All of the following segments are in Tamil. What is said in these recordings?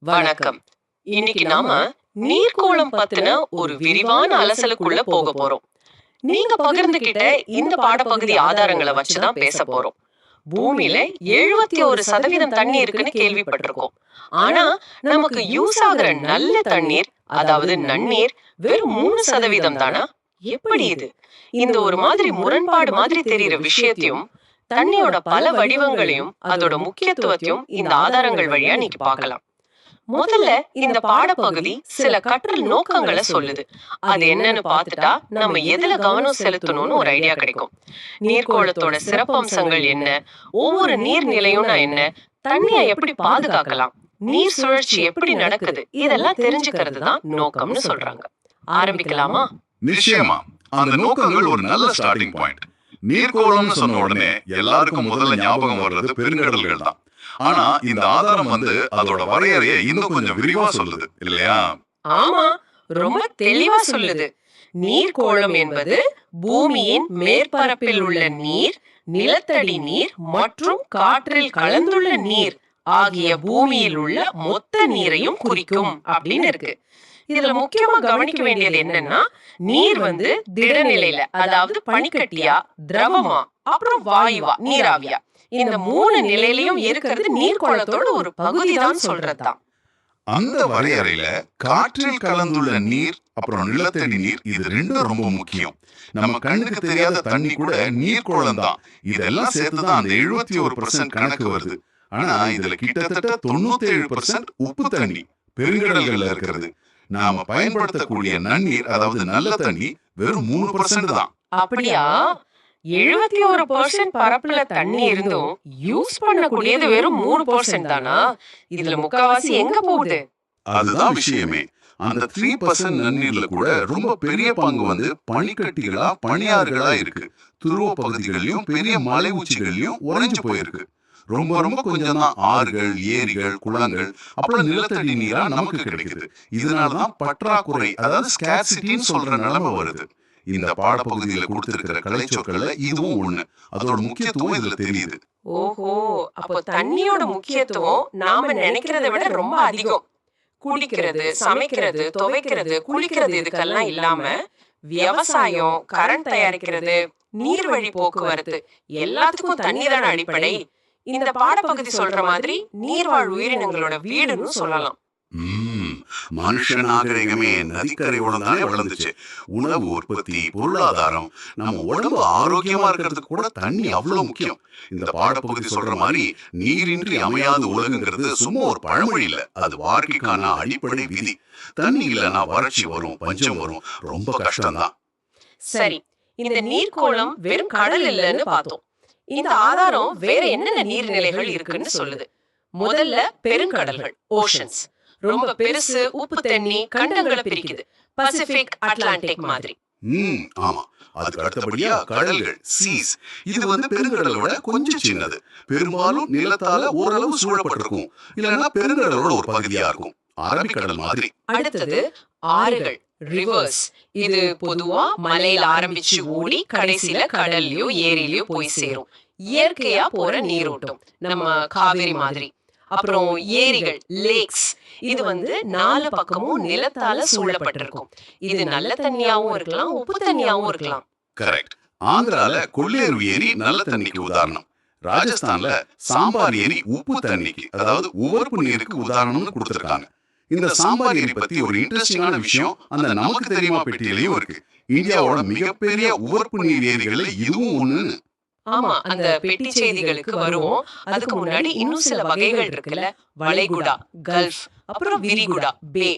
வணக்கம். இன்னைக்கு நாம நீர்க்கோளம் பத்தின ஒரு விரிவான அலசலுக்குள்ள போக போறோம். நீங்க பகிர்ந்துகிட்ட இந்த பாடப்பகுதி ஆதாரங்களை வச்சுதான் பேச போறோம். பூமியில 71% தண்ணி இருக்குன்னு கேள்விப்பட்டிருக்கோம். ஆனா நமக்கு யூஸ் ஆகுற நல்ல தண்ணீர், அதாவது நன்னீர், வெறும் 3% தானா? எப்படி இது? இந்த ஒரு மாதிரி முரண்பாடு மாதிரி தெரியுற விஷயத்தையும், தண்ணியோட பல வடிவங்களையும் அதோட முக்கியத்துவத்தையும் இந்த ஆதாரங்கள் வழியா நீங்க பார்க்கலாம். முதல்ல இந்த பாடப்பகுதி சில கற்றல் நோக்கங்களை சொல்லுது. அது என்னன்னு பார்த்துட்டா நம்ம எதுல கவனம் செலுத்தணும்னு ஒரு ஐடியா கிடைக்கும். நீர்க்கோளத்தோட சிறப்பம்சங்கள் என்ன, ஒவ்வொரு நீர்நிலையும்னா என்ன, தண்ணியை எப்படி பாதுகாக்கலாம், நீர் சுழற்சி எப்படி நடக்குது, இதெல்லாம் தெரிஞ்சுக்கிறது தான் நோக்கம்னு சொல்றாங்க. ஆரம்பிக்கலாமா? நிச்சயமா. அந்த நோக்கங்கள் ஒரு நல்ல ஸ்டார்டிங் பாயிண்ட். நீர்க்கோளம்னு சொன்ன உடனே எல்லாருக்கும் முதல்ல ஞாபகம் வர்றது பெருங்கடல்கள் தான். ஆனா இந்த ஆதாரம் அதோட வரையறையை இன்னும் கொஞ்சம் விரிவா சொல்லுது இல்லையா? ஆமா, ரொம்ப தெளிவா சொல்லுது. நீர்க்கோளம் என்பது பூமியின் மேற்பரப்பில் உள்ள நீர், நிலத்தடி நீர் மற்றும் காற்றில் கலந்துள்ள நீர் ஆகிய பூமியில் உள்ள மொத்த நீரையும் குறிக்கும் அப்படின்னு இருக்கு. இதுல முக்கியமா கவனிக்க வேண்டியது என்னன்னா, நீர் திடநிலையில, அதாவது பனிக்கட்டியா, திரவமா, அப்புறம் வாயுவா, நீராவியா, இந்த 3 நிலையிலயும் இருக்கிறது நீர்க்கோளத்தோட ஒரு பகுதிதான் சொல்றதுதான். அந்த வரையறையில காற்றில் கலந்துள்ள நீர் அப்புறம் நிலத்தடி நீர் இது ரெண்டும் ரொம்ப முக்கியம். நம்ம கண்ணுக்கு தெரியாத தண்ணி கூட நீர்க்கோளம் தான். இதெல்லாம் சேர்த்துதான் அந்த 71% கணக்கு வருது. ஆனா இதுல கிட்டத்தட்ட 97% உப்பு தண்ணி பெருங்கடல்கள்ல இருக்கிறது. நாம பயன்படுத்தக்கூடிய நன்னீர், அதாவது நல்ல தண்ணி, வெறும் 3% தான். அப்படியா? 71% பரப்புல தண்ணி இருந்தும் யூஸ் பண்ணக்கூடியது வெறும் 3% தானா? இதுல முக்காவாசி எங்க போகுது? அதுதான் விஷயமே. அந்த 3% நன்னீர்ல கூட ரொம்ப பெரிய பங்கு பனிக்கட்டிகளா, பனியாறுகளா இருக்கு. துருவ பகுதிகளிலும் பெரிய மலை உச்சிகளிலும் உறைஞ்சு போயிருக்கு. ரொம்ப ரொம்ப கொஞ்சம் தான் ஆறுகள், ஏரிகள், குளங்கள், அப்புறம் நிலத்தடி நீரா நமக்கு கிடைக்குது. இதனாலதான் பற்றாக்குறை, அதாவது ஸ்கேர்சிட்டின்னு சொல்ற நிலைமை வருது. இந்த பாடப்பகுதியில கொடுத்திருக்கிற கலைச்சொற்கள்ல இதுவும் ஒண்ணு. அதோட முக்கியத்துவம் இதுல தெரியுது. ஓஹோ, அப்போ தண்ணியோட முக்கியத்துவம் நாம நினைக்கிறதை விட ரொம்ப அதிகம். குடிக்கிறது, சமைக்கிறது, துவைக்கிறது, குளிக்கிறது இதுக்கெல்லாம் இல்லாம விவசாயம், கரண்ட் தயாரிக்கிறது, நீர்வழி போக்குவரத்து எல்லாத்துக்கும் தண்ணி தானே அடிப்படை. இந்த பாடப்பகுதி சொல்ற மாதிரி நீர்வாழ் உயிரினங்களோட வீடுன்னு சொல்லலாம். மனுஷ நாகரிகமே நதிக்கரையோட தானே வளர்ந்துச்சு. உணவு உற்பத்தி, பொருளாதாரம், நம்ம உடம்பு ஆரோக்கியமா இருக்கிறதுக்கு கூட தண்ணி அவ்வளவு முக்கியம். இந்த பாடப்பகுதி சொல்ற மாதிரி நீரின்றி அமையாத உலகங்கிறது சும்மா ஒரு பழமொழி இல்ல, அது வாழ்க்கைக்கான அடிப்படை விதி. தண்ணி இல்லைன்னா வறட்சி வரும், பஞ்சம் வரும், ரொம்ப கஷ்டம்தான். சரி, இந்த நீர்க்கோளம் வெறும் கடல் இல்லைன்னு பார்த்தோம். இந்த ஆதாரம் வேற என்னென்ன நீர்நிலைகள் இருக்குன்னு சொல்லுது. முதல்ல பெருங்கடல்கள், ஓஷன்ஸ். ரொம்ப பெருசு, உப்பு தண்ணி, கண்டங்களை பிரிக்குது. பசிபிக், அட்லாண்டிக் மாதிரி. ஆமா. அதுக்கு அடுத்தபடியா கடல்கள், சீஸ். இது பெருங்கடலோட கொஞ்சம் சின்னது. பெரும்பாலும் நிலத்தால ஓரளவு சூழப்பட்டிருக்கும், இல்லைன்னா பெருங்கடலோட ஒரு பகுதியா இருக்கும். அரபிக்கடல் மாதிரி. அடுத்தது ஆறுகள், ரிவர்ஸ். இது பொதுவா மலையில ஆரம்பிச்சு ஓடி கடைசியில கடல்லயோ ஏரியிலயோ போய் சேரும். இயற்கையா போற நீரோட்டம், நம்ம காவிரி மாதிரி. அப்புறம் ஏரிகள், லேக்ஸ். இது 4 பக்கமும் நிலத்தால சூழப்பட்டிருக்கும். இது நல்ல தண்ணியாவும் இருக்கலாம், உப்பு தண்ணியாவும் இருக்கலாம். கரெக்ட். ஆந்திரால கொள்ளேறு ஏரி நல்ல தண்ணிக்கு உதாரணம். ராஜஸ்தான்ல சாம்பார் ஏரி உப்பு தண்ணிக்கு, அதாவது உவர்ப்பு நீருக்கு உதாரணம்னு கொடுத்திருக்காங்க. இந்த சாம்பார் ஏரி பத்தி ஒரு இன்ட்ரெஸ்டிங்கான விஷயம் அந்த நமக்கு தெரியுமா பெட்டியிலையும் இருக்கு. இந்தியாவோட மிகப்பெரிய உவர்ப்பு நீர் ஏரிகள்ல இதுவும் ஒண்ணு. ஆமா, அந்த பெட்டி செய்திகளுக்கு வருவோம். அதுக்கு முன்னாடி இன்னும் சில வகைகள் இருக்குல்ல. வளைகுடா, கல்ஃப், அப்புறம் விரிகுடா, பே.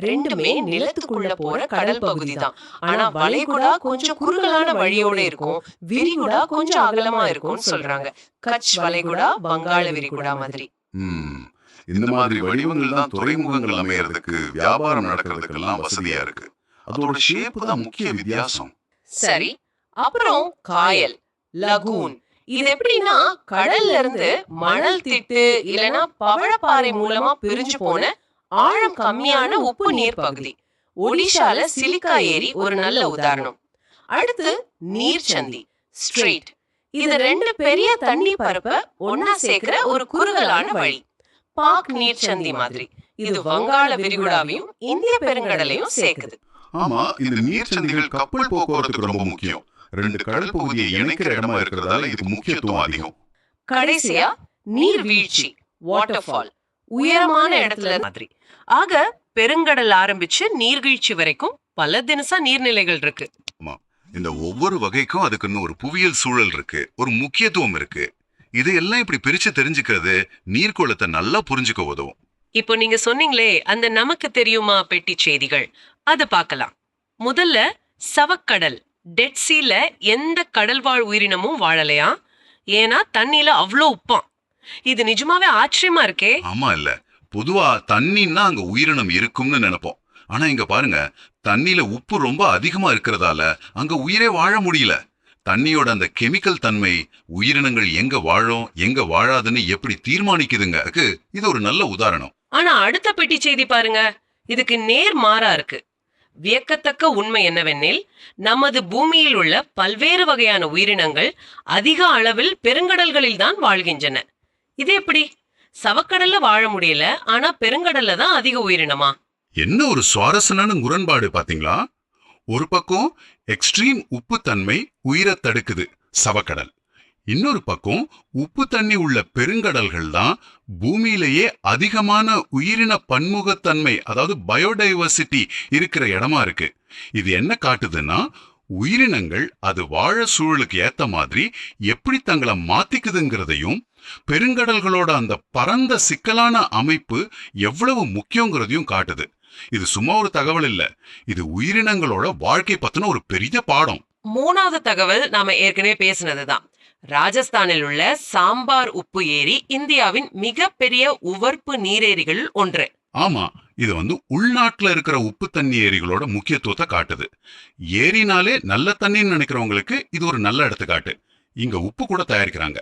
ரெண்டுமே நிலத்துக்குள்ள போற கடல் பகுதி தான். ஆனா வளைகுடா கொஞ்சம் குறுகலான வழியோட இருக்கும், விரிகுடா கொஞ்சம் அகலமா இருக்கும்னு சொல்றாங்க. கட்ச் வளைகுடா, வங்காள விரிகுடா மாதிரி. இந்த மாதிரி வடிவங்கள் தான் துறைமுகங்கள் அமையறதுக்கு, வியாபாரம் நடக்கிறதுக்கெல்லாம் வசதியா இருக்கு. அதோட ஷேப் தான் முக்கிய வித்தியாசம். சரி, அப்புறம் காயல், லகூன். இது எப்படின்னா கடல்ல இருந்து மணல் திட்டு இல்லனா பவழப்பாறை மூலமா பிரிஞ்சு போன ஆழம் கம்மியான உப்பு நீர் பகுதி. ஒடிஷால சிலிக்கா ஏரி ஒரு நல்ல உதாரணம். அடுத்து நீர்ச்சந்தி, ஸ்ட்ரெயிட். இது 2 பெரிய தண்ணி பரப்ப ஒன்னா சேர்க்கிற ஒரு குறுகலான வழி. பாக் நீர்ச்சந்தி மாதிரி. இது வங்காள விரிகுடாவையும் இந்திய பெருங்கடலையும் சேர்க்குது. ஆமா, இந்த நீர்ச்சந்திகள் கப்பல் போக்குவரத்துக்கு ரொம்ப முக்கியம். 2 கடல் பகுதியை இணைக்கிற இடமா இருக்கிறதால இதுக்கு முக்கியத்துவம் அதிகம். கடைசியா நீர்வீழ்ச்சி, வாட்டர்ஃபால், உயரமான இடத்துல மாதிரி. ஆக பெருங்கடல் ஆரம்பிச்சு நீர்வீழ்ச்சி வரைக்கும் பல தினசா நீர்நிலைகள் இருக்கு. இந்த ஒவ்வொரு வகைக்கும் அதுக்குன்னு ஒரு புவியியல் சூழல் இருக்கு, ஒரு முக்கியத்துவம் இருக்கு. இதையெல்லாம் இப்படி பிரிச்சு தெரிஞ்சுக்கிறது நீர்க்கோளத்தை நல்லா புரிஞ்சுக்க உதவும். இப்போ நீங்க சொன்னீங்களே அந்த நமக்கு தெரியுமா பெட்டி செய்திகள், அத பார்க்கலாம். முதல்ல சவக்கடல், டெட் சீல எந்த கடல்வாழ் உயிரினமும் வாழலையா, ஏன்னா தண்ணியில அவ்வளோ உப்பாம். இது நிஜமாவே ஆச்சரியமா இருக்கே. ஆமா, இல்ல பொதுவா தண்ணின்னா அங்க உயிரினம் இருக்கும்னு நினைப்போம். ஆனா இங்க பாருங்க, தண்ணியில உப்பு ரொம்ப அதிகமா இருக்கிறதால அங்க உயிரே வாழ முடியல. தண்ணியோட அந்த கெமிக்கல் தன்மை உயிரினங்கள் எங்க வாழும் எங்க வாழாதுன்னு எப்படி தீர்மானிக்குதுங்க. இது ஒரு நல்ல உதாரணம். ஆனா அடுத்த பெட்டி செய்தி பாருங்க, இதுக்கு நேர் மாறா இருக்கு. வியக்கத்தக்க உண்மை என்னவெனில், நமது பூமியில் உள்ள பல்வேறு வகையான உயிரினங்கள் அதிக அளவில் பெருங்கடல்களில் தான் வாழ்கின்றன. இது எப்படி? சவக்கடல்ல வாழ முடியல, ஆனா பெருங்கடல்ல தான் அதிக உயிரினமா? என்ன ஒரு சுவாரஸ்யமான முரண்பாடு பாத்தீங்களா? ஒரு பக்கம் எக்ஸ்ட்ரீம் உப்பு தன்மை உயிரை தடுக்குது, சவக்கடல். இன்னொரு பக்கம் உப்பு தண்ணி உள்ள பெருங்கடல்கள் தான் பூமியிலேயே அதிகமான உயிரின பன்முகத்தன்மை, அதாவது பயோடைவர்சிட்டி இருக்கிற இடமா இருக்கு. இது என்ன காட்டுதுன்னா, உயிரினங்கள் அது வாழ சூழலுக்கு ஏத்த மாதிரி எப்படி தங்களை மாத்திக்குதுங்கிறதையும், பெருங்கடல்களோட அந்த பரந்த சிக்கலான அமைப்பு எவ்வளவு முக்கியங்கிறதையும் காட்டுது. இது சும்மா ஒரு தகவல் இல்ல, இது உயிரினங்களோட வாழ்க்கை பத்தின ஒரு பெரிய பாடம். மூணாவது தகவல் நாம ஏற்கனவே பேசினதுதான். ராஜஸ்தானில் உள்ள சாம்பார் உப்பு ஏரி இந்தியாவின் மிகப்பெரிய உவர்ப்பு நீரேரிகள் ஒன்று. ஆமா, இது உள்நாட்டுல இருக்கிற உப்பு தண்ணி ஏரிகளோட முக்கியத்துவத்தை காட்டுது. ஏரினாலே நல்ல தண்ணின்னு நினைக்கிறவங்களுக்கு இது ஒரு நல்ல எடுத்துக்காட்டு. இங்க உப்பு கூட தயாரிக்கிறாங்க.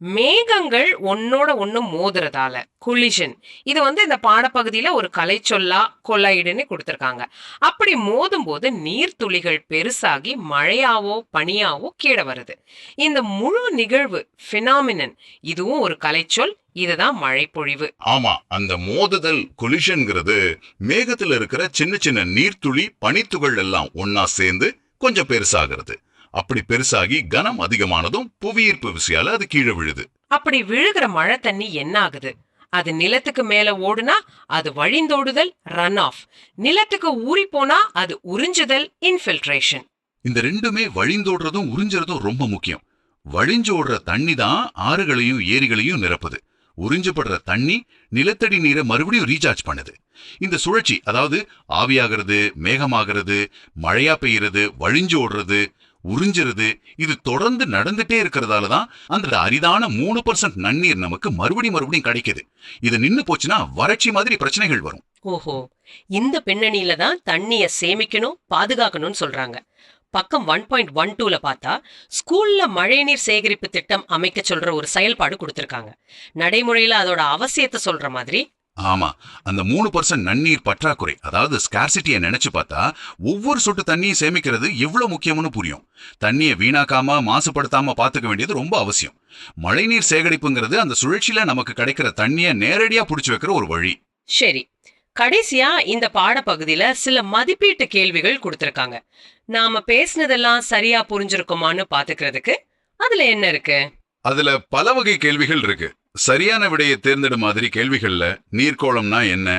மேகங்கள் ஒன்னோட ஒண்ணு மோதுறதால குலிஷன், இது இந்த பாடப்பகுதியில ஒரு கலை சொல்லா கொள்ளையிடுன்னு கொடுத்திருக்காங்க. அப்படி மோதும் போது நீர்த்துளிகள் பெருசாகி மழையாவோ பனியாவோ கீழே வருது. இந்த முழு நிகழ்வு பினாமினன், இதுவும் ஒரு கலைச்சொல். இதுதான் மழை பொழிவு. ஆமா, அந்த மோதுதல் கொலிஷன்ங்கிறது மேகத்துல இருக்கிற சின்ன சின்ன நீர்த்துளி பனித்துகள் எல்லாம் ஒன்னா சேர்ந்து கொஞ்சம் பெருசாகிறது. அப்படி பெருசாகி கனம் அதிகமானதும் புவியீர்ப்பு விசையால அது கீழே விழுது. அப்படி விழுகிற மழை தண்ணி என்ன ஆகுது? அது நிலத்துக்கு மேல ஓடுனா அது வழிந்தோடுதல், ரன் ஆஃப். நிலத்துக்கு ஊறி போனா அது உறிஞ்சுதல், இன்ஃபில்ட்ரேஷன். இந்த ரெண்டுமே வழிந்தோடுறதும் உறிஞ்சுறதும் ரொம்ப முக்கியம். வழிஞ்சோடுற தண்ணி தான் ஆறுகளையும் ஏரிகளையும் நிரப்புது. உறிஞ்சப்படுற தண்ணி நிலத்தடி நீரை மறுபடியும் ரீசார்ஜ் பண்ணுது. இந்த சுழற்சி, அதாவது ஆவியாகிறது, மேகமாகிறது, மழையா பெய்யறது, வழிஞ்சோடுறது, உறிஞ்சிருது, இது தொடர்ந்து நடந்துட்டே இருக்கிறதால தான் அந்த அரிதான 3% நன்னீர் நமக்கு மறுபடியும் கிடைக்குது. இது நின்னு போச்சுன்னா வறட்சி மாதிரி பிரச்சனைகள் வரும். ஓஹோ, இந்த பின்னணியில தான் தண்ணிய சேமிக்கணும், பாதுகாக்கணும்னு சொல்றாங்க. பக்கம் 1.12ல பார்த்தா ஸ்கூல்ல மழைநீர் சேகரிப்பு திட்டம் அமைக்க சொல்ற ஒரு செயல்பாடு கொடுத்திருக்காங்க. நடைமுறையில அதோட அவசியத்தை சொல்ற மாதிரி. ஆமா, அந்த 3% நன்னீர் பற்றாக்குறை, அதாவது ஸ்கார்சிட்டியை நினைச்சு பார்த்தா ஒவ்வொரு சொட்டு தண்ணியை சேமிக்கிறது எவ்வளவு முக்கியம்னு புரியும். தண்ணியை வீணாக்காம மாசுபடுத்தாம பாத்துக்க வேண்டியது ரொம்ப அவசியம். மழைநீர் சேகரிப்புங்கிறது அந்த சுழற்சியில நமக்கு கிடைக்கிற தண்ணியை நேரடியா புடிச்சு வைக்கிற ஒரு வழி. சரி, கடைசியா இந்த பாடப்பகுதியில சில மதிப்பீட்டு கேள்விகள் கொடுத்திருக்காங்க. நாம பேசினதெல்லாம் சரியா புரிஞ்சிருக்குமான்னு பாத்துக்கிறதுக்கு அதுல என்ன இருக்கு? அதுல பல வகை கேள்விகள் இருக்கு. சரியான விடையை தேர்ந்தெடு மாதிரி கேள்விகள்ல நீர்க்கோளம்னா என்ன,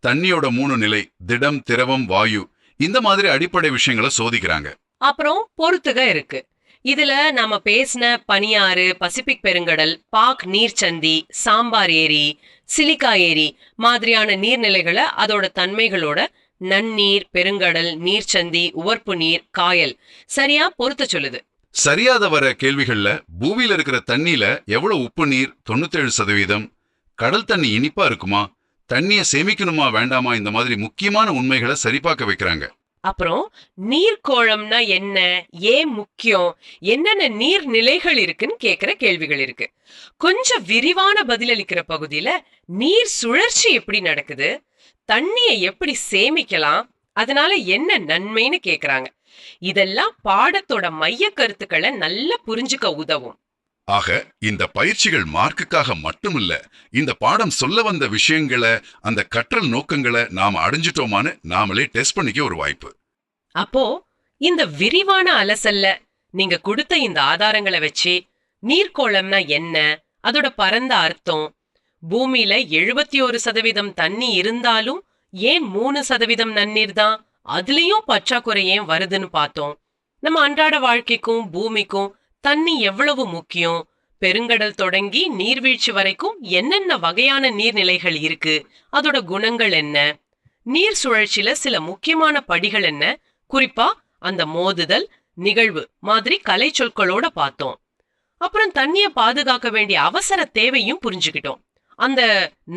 தண்ணியோட 3 நிலை, திடம், திரவம், வாயு, இந்த மாதிரி அடிப்படை விஷயங்களை சோதிக்கிறாங்க. அப்புறம் பொறுத்துக இருக்கு. இதுல நாம பேசின பனியாறு, பசிபிக் பெருங்கடல், பாக் நீர்ச்சந்தி, சாம்பார் ஏரி, சிலிக்கா ஏரி மாதிரியான நீர்நிலைகளை அதோட தன்மைகளோட நன்னீர், பெருங்கடல், நீர்ச்சந்தி, உவர்ப்பு நீர், காயல் சரியா பொறுத்து சொல்லுது. சரியாத வர கேள்விகள்ல பூமியில இருக்கிற தண்ணியில எவ்வளவு உப்பு நீர், 97%, கடல் தண்ணி இனிப்பா இருக்குமா, தண்ணிய சேமிக்கணுமா வேண்டாமா, இந்த மாதிரி முக்கியமான உண்மைகளை சரிபார்க்க வைக்கிறாங்க. அப்புறம் நீர்க்கோளம்னா என்ன, ஏன் முக்கியம், என்னென்ன நீர்நிலைகள் இருக்குன்னு கேக்குற கேள்விகள் இருக்கு. கொஞ்சம் விரிவான பதிலளிக்கிற பகுதியில நீர் சுழற்சி எப்படி நடக்குது, தண்ணியை எப்படி சேமிக்கலாம், அதனால என்ன நன்மைன்னு கேக்குறாங்க. இதெல்லாம் பாடத்தோட மைய கருத்துக்களை நல்லா புரிஞ்சுக்க உதவும். ஆக இந்த பயிற்சிகள் மார்க்குக்காக மட்டுமில்ல, இந்த பாடம் சொல்ல வந்த விஷயங்களை, அந்த கற்றல் நோக்கங்களை நாம அடைஞ்சிட்டோமான்னு நாமளே டெஸ்ட் பண்ணிக்க ஒரு வாய்ப்பு. அப்போ இந்த விரிவான அலசல்ல நீங்க கொடுத்த இந்த ஆதாரங்களை வச்சு நீர்க்கோளம்னா என்ன, அதோட பரந்த அர்த்தம், பூமியில 71% தண்ணி இருந்தாலும் ஏன் 3% நன்னீர் தான், அதுலயும் பற்றாக்குறை ஏன் வருதுன்னு பார்த்தோம். நம்ம அன்றாட வாழ்க்கைக்கும் பூமிக்கும் தண்ணி எவ்வளவு முக்கியம், பெருங்கடல் தொடங்கி நீர்வீழ்ச்சி வரைக்கும் என்னென்ன வகையான நீர்நிலைகள் இருக்கு, அதோட குணங்கள் என்ன, நீர் சுழற்சியில சில முக்கியமான படிகள் என்ன, குறிப்பா அந்த மோதுதல் நிகழ்வு மாதிரி கலை சொற்களோட பார்த்தோம். அப்புறம் தண்ணிய பாதுகாக்க வேண்டிய அவசர தேவையும் புரிஞ்சுக்கிட்டோம். அந்த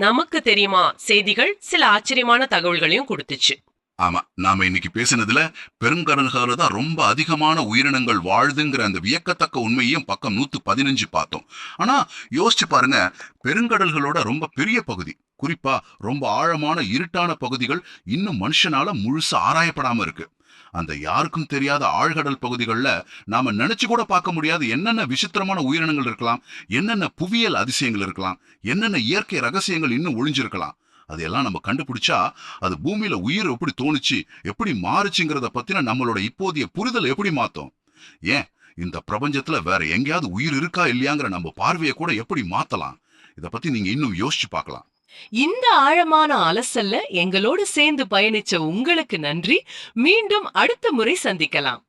நமக்கு தெரியுமா செய்திகள் சில ஆச்சரியமான தகவல்களையும் கொடுத்துச்சு. ஆமா, நாம இன்னைக்கு பேசினதுல பெருங்கடல்கள தான் ரொம்ப அதிகமான உயிரினங்கள் வாழுதுங்கிற அந்த வியக்கத்தக்க உண்மையையும் பக்கம் 115 பார்த்தோம். ஆனா யோசிச்சு பாருங்க, பெருங்கடல்களோட ரொம்ப பெரிய பகுதி, குறிப்பா ரொம்ப ஆழமான இருட்டான பகுதிகள் இன்னும் மனுஷனால முழுசா ஆராயப்படாம இருக்கு. அந்த யாருக்கும் தெரியாத ஆழ்கடல் பகுதிகள்ல நாம நினைச்சு கூட பார்க்க முடியாத என்னென்ன விசித்திரமான உயிரினங்கள் இருக்கலாம், என்னென்ன புவியியல் அதிசயங்கள் இருக்கலாம், என்னென்ன இயற்கை ரகசியங்கள் இன்னும் ஒளிஞ்சிருக்கலாம். அதையெல்லாம் நம்ம கண்டுபிடிச்சா அது பூமியில உயிர் எப்படி தோணுச்சு, எப்படி மாறுச்சுங்கிறத பத்தின நம்மளோட இப்போதைய புரிதல் எப்படி மாத்தோம். ஏன் இந்த பிரபஞ்சத்துல வேற எங்கேயாவது உயிர் இருக்கா இல்லையாங்கிற நம்ம பார்வையை கூட எப்படி மாத்தலாம். இத பத்தி நீங்க இன்னும் யோசிச்சு பார்க்கலாம். இந்த ஆழமான அலசல்ல எங்களோடு சேர்ந்து பயணிச்ச உங்களுக்கு நன்றி. மீண்டும் அடுத்த முறை சந்திக்கலாம்.